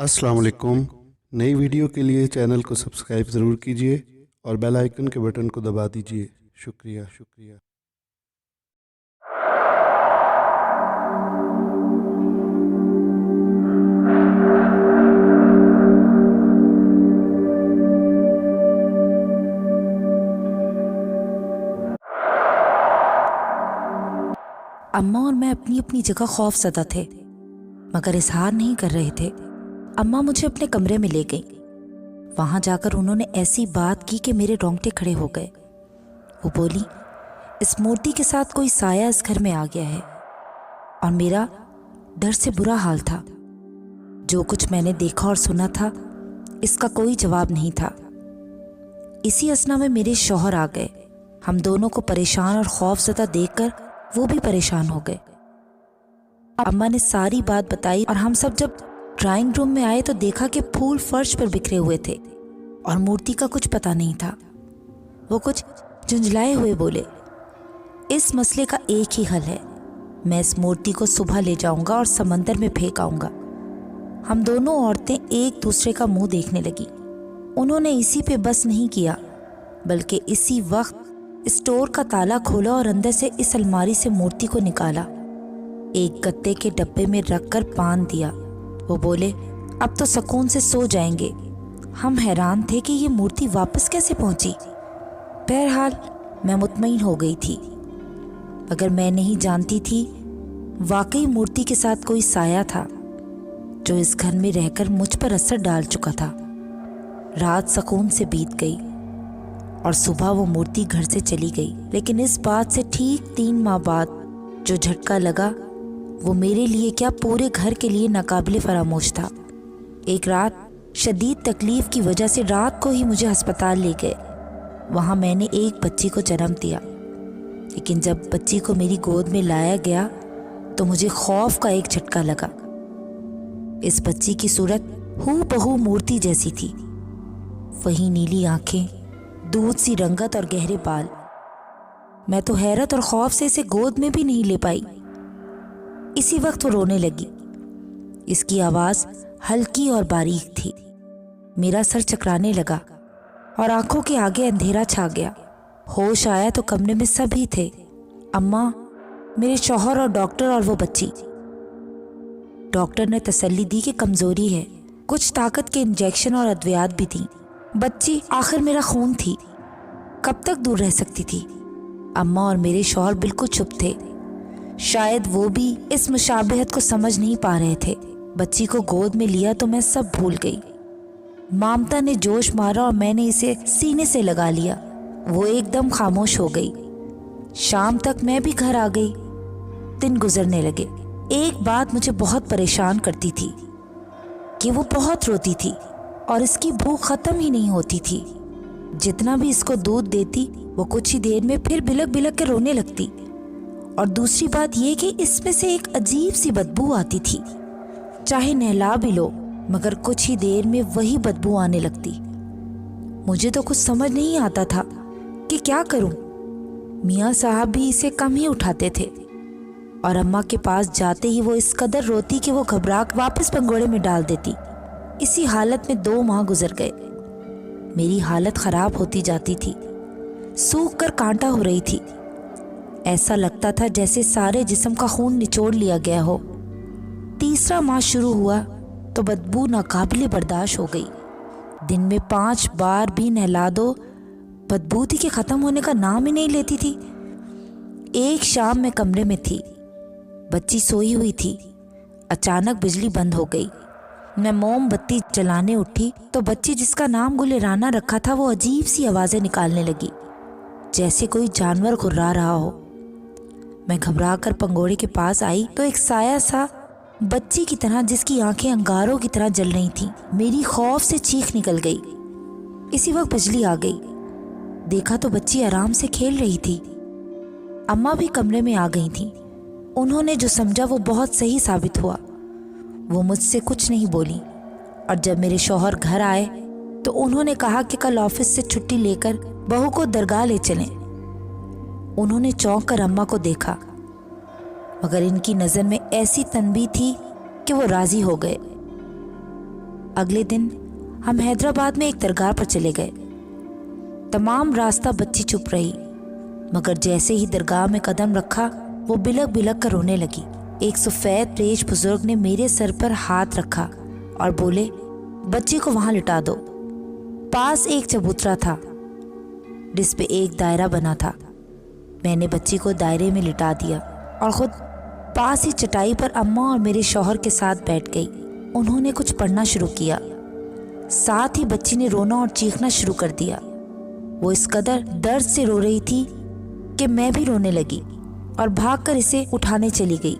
अस्सलाम वालेकुम। नई वीडियो के लिए चैनल को सब्सक्राइब ज़रूर कीजिए और बेल आइकन के बटन को दबा दीजिए। शुक्रिया। अम्मा और मैं अपनी अपनी जगह खौफज़दा थे, मगर इजहार नहीं कर रहे थे। अम्मा मुझे अपने कमरे में ले गई। वहां जाकर उन्होंने ऐसी बात की कि मेरे रोंगटे खड़े हो गए। वो बोली, इस मूर्ति के साथ कोई साया इस घर में आ गया है। और मेरा डर से बुरा हाल था। जो कुछ मैंने देखा और सुना था, इसका कोई जवाब नहीं था। इसी असना में मेरे शौहर आ गए। हम दोनों को परेशान और खौफज़दा देखकर वो भी परेशान हो गए। अम्मा ने सारी बात बताई और हम सब जब ड्राइंग रूम में आए तो देखा कि फूल फर्श पर बिखरे हुए थे और मूर्ति का कुछ पता नहीं था। वो कुछ झुंझलाए हुए बोले, इस मसले का एक ही हल है, मैं इस मूर्ति को सुबह ले जाऊंगा और समंदर में फेंक आऊंगा। हम दोनों औरतें एक दूसरे का मुंह देखने लगी। उन्होंने इसी पे बस नहीं किया, बल्कि इसी वक्त स्टोर का ताला खोला और अंदर से इस अलमारी से मूर्ति को निकाला, एक गत्ते के डब्बे में रखकर बांध दिया। वो बोले, अब तो सुकून से सो जाएंगे। हम हैरान थे कि ये मूर्ति वापस कैसे पहुंची। बहरहाल मैं मुतमईन हो गई थी, मगर मैं नहीं जानती थी वाकई मूर्ति के साथ कोई साया था जो इस घर में रहकर मुझ पर असर डाल चुका था। रात सुकून से बीत गई और सुबह वो मूर्ति घर से चली गई। लेकिन इस बात से ठीक 3 माह बाद जो झटका लगा, वो मेरे लिए क्या पूरे घर के लिए नाकाबिले फरामोश था। एक रात शदीद तकलीफ की वजह से रात को ही मुझे अस्पताल ले गए। वहाँ मैंने एक बच्ची को जन्म दिया। लेकिन जब बच्ची को मेरी गोद में लाया गया तो मुझे खौफ का एक झटका लगा। इस बच्ची की सूरत हूबहू मूर्ति जैसी थी। वही नीली आंखें, दूध सी रंगत और गहरे बाल। मैं तो हैरत और खौफ से इसे गोद में भी नहीं ले पाई। इसी वक्त वो रोने लगी। इसकी आवाज हल्की और बारीक थी। मेरा सर चकराने लगा और आंखों के आगे अंधेरा छा गया। होश आया तो कमरे में सभी थे, अम्मा, मेरे शौहर और डॉक्टर और वो बच्ची। डॉक्टर ने तसल्ली दी कि कमजोरी है, कुछ ताकत के इंजेक्शन और अद्वियात भी थी। बच्ची आखिर मेरा खून थी, कब तक दूर रह सकती थी। अम्मा और मेरे शौहर बिल्कुल चुप थे। शायद वो भी इस मुशाबहत को समझ नहीं पा रहे थे। बच्ची को गोद में लिया तो मैं सब भूल गई। ममता ने जोश मारा और मैंने इसे सीने से लगा लिया। वो एकदम खामोश हो गई। शाम तक मैं भी घर आ गई। दिन गुजरने लगे। एक बात मुझे बहुत परेशान करती थी कि वो बहुत रोती थी और इसकी भूख खत्म ही नहीं होती थी। जितना भी इसको दूध देती, वो कुछ ही देर में फिर बिलक बिलक के रोने लगती। और दूसरी बात ये कि इसमें से एक अजीब सी बदबू आती थी। चाहे नहला भी लो, मगर कुछ ही देर में वही बदबू आने लगती। मुझे तो कुछ समझ नहीं आता था कि क्या करूं। मियाँ साहब भी इसे कम ही उठाते थे और अम्मा के पास जाते ही वो इस कदर रोती कि वो घबरा वापस पंगोड़े में डाल देती। इसी हालत में 2 माह गुजर गए। मेरी हालत खराब होती जाती थी, सूख कर कांटा हो रही थी। ऐसा लगता था जैसे सारे जिस्म का खून निचोड़ लिया गया हो। 3रा माह शुरू हुआ तो बदबू नाकाबिले बर्दाश्त हो गई। दिन में 5 बार भी नहला दो, बदबू थी कि खत्म होने का नाम ही नहीं लेती थी। एक शाम मैं कमरे में थी, बच्ची सोई हुई थी। अचानक बिजली बंद हो गई। मैं मोमबत्ती जलाने उठी तो बच्ची, जिसका नाम गुलिराना रखा था, वो अजीब सी आवाज़ें निकालने लगी, जैसे कोई जानवर घुर्रा रहा हो। मैं घबरा कर पंगोड़े के पास आई तो एक साया सा बच्ची की तरह, जिसकी आंखें अंगारों की तरह जल रही थीं, मेरी खौफ से चीख निकल गई। इसी वक्त बिजली आ गई। देखा तो बच्ची आराम से खेल रही थी। अम्मा भी कमरे में आ गई थीं। उन्होंने जो समझा वो बहुत सही साबित हुआ। वो मुझसे कुछ नहीं बोली और जब मेरे शौहर घर आए तो उन्होंने कहा कि कल ऑफिस से छुट्टी लेकर बहू को दरगाह ले चलें। उन्होंने चौंक कर अम्मा को देखा, मगर इनकी नज़र में ऐसी तनबीह थी कि वो राजी हो गए। اگلے دن ہم حیدرآباد میں ایک درگاہ پر چلے گئے۔ تمام راستہ بچی چپ رہی، مگر جیسے ہی درگاہ میں قدم رکھا وہ بلک بلک کر رونے لگی۔ ایک سفید ریش بزرگ نے میرے سر پر ہاتھ رکھا اور بولے، بچی کو وہاں لٹا دو۔ پاس ایک چبوترا تھا جس پہ ایک دائرہ بنا تھا۔ میں نے بچی کو دائرے میں لٹا دیا اور خود پاس ہی چٹائی پر اماں اور میرے شوہر کے ساتھ بیٹھ گئی۔ انہوں نے کچھ پڑھنا شروع کیا، ساتھ ہی بچی نے رونا اور چیخنا شروع کر دیا۔ وہ اس قدر درد سے رو رہی تھی کہ میں بھی رونے لگی اور بھاگ کر اسے اٹھانے چلی گئی،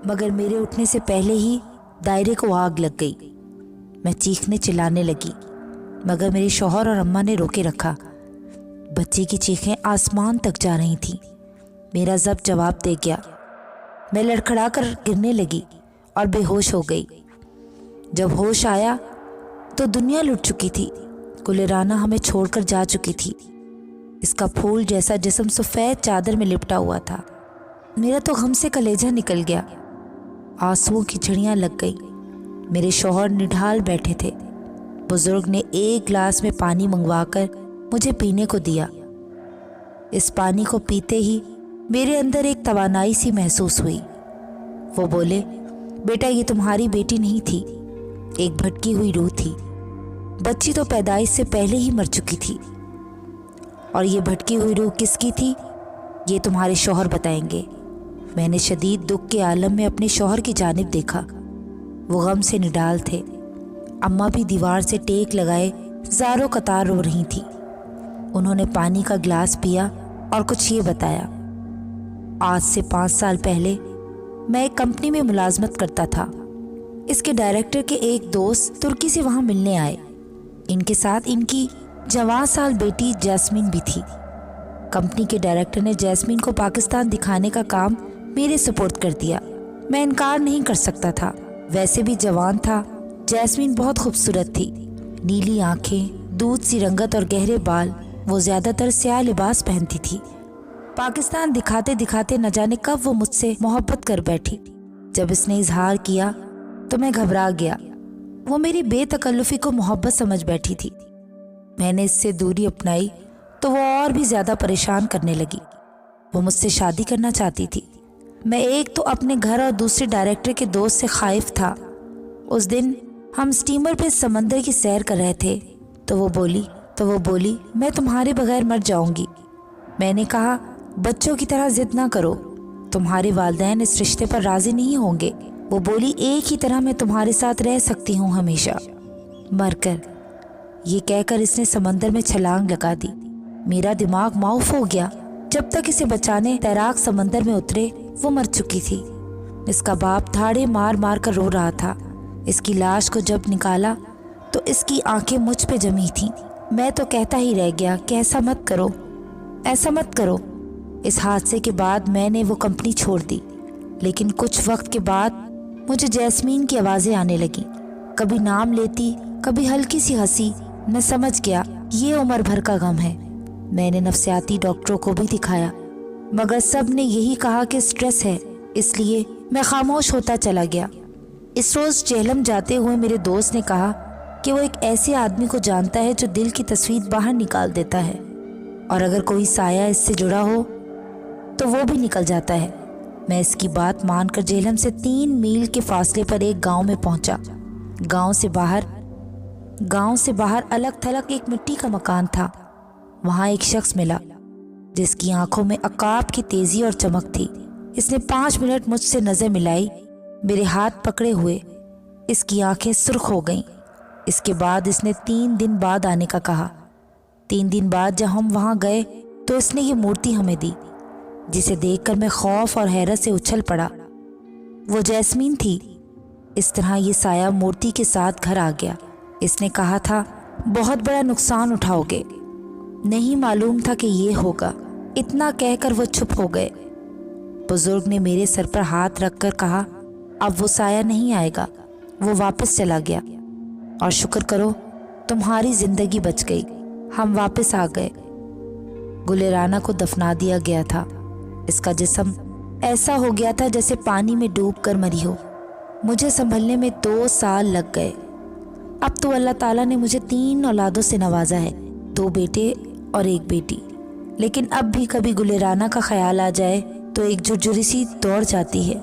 مگر میرے اٹھنے سے پہلے ہی دائرے کو آگ لگ گئی۔ میں چیخنے چلانے لگی، مگر میرے شوہر اور اماں نے روکے رکھا۔ بچی کی چیخیں آسمان تک جا رہی تھیں۔ میرا ضبط جواب دے گیا۔ میں لڑکھڑا کر گرنے لگی اور بے ہوش ہو گئی۔ جب ہوش آیا تو دنیا لٹ چکی تھی۔ گلرانہ ہمیں چھوڑ کر جا چکی تھی۔ اس کا پھول جیسا جسم سفید چادر میں لپٹا ہوا تھا۔ میرا تو غم سے کلیجہ نکل گیا، آنسوؤں کی جھڑیاں لگ گئی۔ میرے شوہر نڈھال بیٹھے تھے۔ بزرگ نے ایک گلاس میں پانی منگوا کر مجھے پینے کو دیا۔ اس پانی کو پیتے ہی میرے اندر ایک توانائی سی محسوس ہوئی۔ وہ بولے، بیٹا یہ تمہاری بیٹی نہیں تھی، ایک بھٹکی ہوئی روح تھی۔ بچی تو پیدائش سے پہلے ہی مر چکی تھی، اور یہ بھٹکی ہوئی روح کس کی تھی یہ تمہارے شوہر بتائیں گے۔ میں نے شدید دکھ کے عالم میں اپنے شوہر کی جانب دیکھا۔ وہ غم سے نڈال تھے۔ اماں بھی دیوار سے ٹیک لگائے زاروں قطار رو رہی تھی۔ انہوں نے پانی کا گلاس پیا اور کچھ یہ بتایا، آج سے 5 سال پہلے میں ایک کمپنی میں ملازمت کرتا تھا۔ اس کے ڈائریکٹر کے ایک دوست ترکی سے وہاں ملنے آئے۔ ان کے ساتھ ان کی جوان سال بیٹی جیسمین بھی تھی۔ کمپنی کے ڈائریکٹر نے جیسمین کو پاکستان دکھانے کا کام میرے سپرد کر دیا۔ میں انکار نہیں کر سکتا تھا، ویسے بھی جوان تھا۔ جیسمین بہت خوبصورت تھی، نیلی آنکھیں، دودھ سی رنگت اور گہرے بال۔ وہ زیادہ تر سیاہ لباس پہنتی تھی۔ پاکستان دکھاتے دکھاتے نہ جانے کب وہ مجھ سے محبت کر بیٹھی۔ جب اس نے اظہار کیا تو میں گھبرا گیا۔ وہ میری بے تکلفی کو محبت سمجھ بیٹھی تھی۔ میں نے اس سے دوری اپنائی تو وہ اور بھی زیادہ پریشان کرنے لگی۔ وہ مجھ سے شادی کرنا چاہتی تھی۔ میں ایک تو اپنے گھر اور دوسرے ڈائریکٹر کے دوست سے خائف تھا۔ اس دن ہم اسٹیمر پہ سمندر کی سیر کر رہے تھے تو وہ بولی میں تمہارے بغیر مر جاؤں گی۔ میں نے کہا، بچوں کی طرح ضد نہ کرو، تمہارے والدین اس رشتے پر راضی نہیں ہوں گے۔ وہ بولی، ایک ہی طرح میں تمہارے ساتھ رہ سکتی ہوں ہمیشہ، مر کر۔ یہ کہہ کر اس نے سمندر میں چھلانگ لگا دی۔ میرا دماغ معاف ہو گیا۔ جب تک اسے بچانے تیراک سمندر میں اترے وہ مر چکی تھی۔ اس کا باپ دھاڑے مار مار کر رو رہا تھا۔ اس کی لاش کو جب نکالا تو اس کی آنکھیں مجھ پہ جمی تھیں۔ میں تو کہتا ہی رہ گیا کہ ایسا مت کرو، ایسا مت کرو۔ اس حادثے کے بعد میں نے وہ کمپنی چھوڑ دی، لیکن کچھ وقت کے بعد مجھے جیسمین کی آوازیں آنے لگیں، کبھی نام لیتی، کبھی ہلکی سی ہنسی۔ میں سمجھ گیا یہ عمر بھر کا غم ہے۔ میں نے نفسیاتی ڈاکٹروں کو بھی دکھایا، مگر سب نے یہی کہا کہ سٹریس ہے، اس لیے میں خاموش ہوتا چلا گیا۔ اس روز چہلم جاتے ہوئے میرے دوست نے کہا کہ وہ ایک ایسے آدمی کو جانتا ہے جو دل کی تصویر باہر نکال دیتا ہے، اور اگر کوئی سایہ اس سے جڑا ہو تو وہ بھی نکل جاتا ہے۔ میں اس کی بات مان کر جہلم سے 3 میل کے فاصلے پر ایک گاؤں میں پہنچا۔ گاؤں سے باہر الگ تھلگ ایک مٹی کا مکان تھا۔ وہاں ایک شخص ملا جس کی آنکھوں میں عقاب کی تیزی اور چمک تھی۔ اس نے 5 منٹ مجھ سے نظر ملائی، میرے ہاتھ پکڑے ہوئے۔ اس کی آنکھیں سرخ ہو گئیں۔ اس کے بعد اس نے 3 دن بعد آنے کا کہا۔ 3 دن بعد جب ہم وہاں گئے تو اس نے یہ مورتی ہمیں دی، جسے دیکھ کر میں خوف اور حیرت سے اچھل پڑا۔ وہ جیسمین تھی۔ اس طرح یہ سایہ مورتی کے ساتھ گھر آ گیا۔ اس نے کہا تھا، بہت بڑا نقصان اٹھاؤ گے، نہیں معلوم تھا کہ یہ ہوگا۔ اتنا کہہ کر وہ چپ ہو گئے۔ بزرگ نے میرے سر پر ہاتھ رکھ کر کہا، اب وہ سایہ نہیں آئے گا۔ وہ واپس چلا گیا، اور شکر کرو تمہاری زندگی بچ گئی۔ ہم واپس آ گئے۔ گلرانہ کو دفنا دیا گیا تھا۔ اس کا جسم ایسا ہو گیا تھا جیسے پانی میں ڈوب کر مری ہو۔ مجھے سنبھلنے میں 2 سال لگ گئے۔ अब तो अल्लाह ताला ने मुझे 3 औलादों से नवाजा है, 2 बेटे और 1 बेटी। लेकिन अब भी कभी गुलेराना का ख्याल आ जाए तो एक झुरझुरी सी दौड़ जाती है।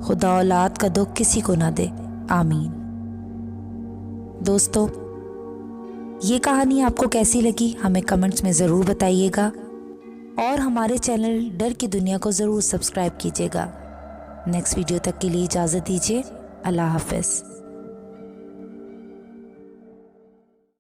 खुदा औलाद का दुख किसी को ना दे, आमीन। दोस्तों, ये कहानी आपको कैसी लगी हमें कमेंट्स में ज़रूर बताइएगा और हमारे चैनल डर की दुनिया को ज़रूर सब्सक्राइब कीजिएगा। नेक्स्ट वीडियो तक के लिए इजाज़त दीजिए। अल्लाह हाफ़िज़।